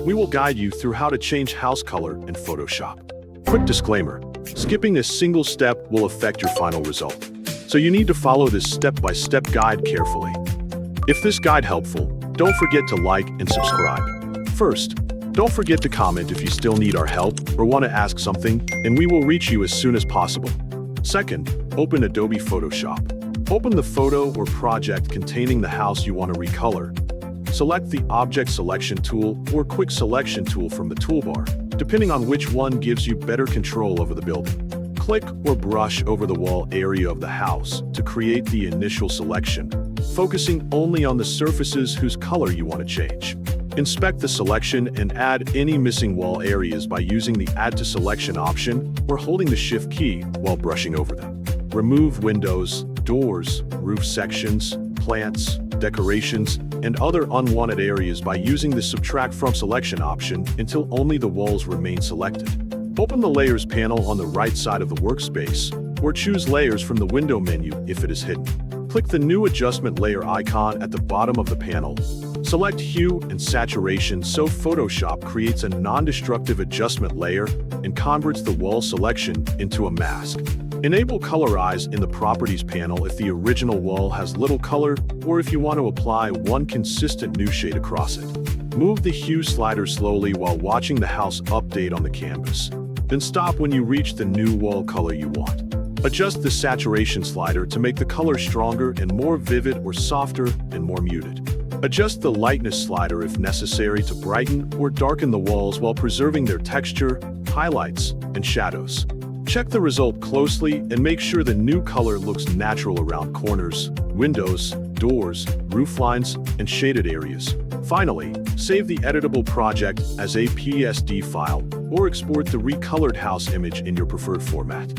We will guide you through how to change house color in Photoshop. Quick disclaimer, skipping this single step will affect your final result. So you need to follow this step-by-step guide carefully. If this guide helpful, don't forget to like and subscribe. First, don't forget to comment if you still need our help or want to ask something, and we will reach you as soon as possible. Second, open Adobe Photoshop. Open the photo or project containing the house you want to recolor. Select the Object Selection tool or Quick Selection tool from the toolbar, depending on which one gives you better control over the building. Click or brush over the wall area of the house to create the initial selection, focusing only on the surfaces whose color you want to change. Inspect the selection and add any missing wall areas by using the Add to Selection option or holding the Shift key while brushing over them. Remove windows, doors, roof sections, plants, decorations, and other unwanted areas by using the Subtract from Selection option until only the walls remain selected. Open the Layers panel on the right side of the workspace, or choose Layers from the window menu if it is hidden. Click the new Adjustment Layer icon at the bottom of the panel. Select Hue and Saturation so Photoshop creates a non-destructive adjustment layer and converts the wall selection into a mask. Enable Colorize in the Properties panel if the original wall has little color or if you want to apply one consistent new shade across it. Move the Hue slider slowly while watching the house update on the canvas. Then stop when you reach the new wall color you want. Adjust the Saturation slider to make the color stronger and more vivid or softer and more muted. Adjust the Lightness slider if necessary to brighten or darken the walls while preserving their texture, highlights, and shadows. Check the result closely and make sure the new color looks natural around corners, windows, doors, roof lines, and shaded areas. Finally, save the editable project as a PSD file or export the recolored house image in your preferred format.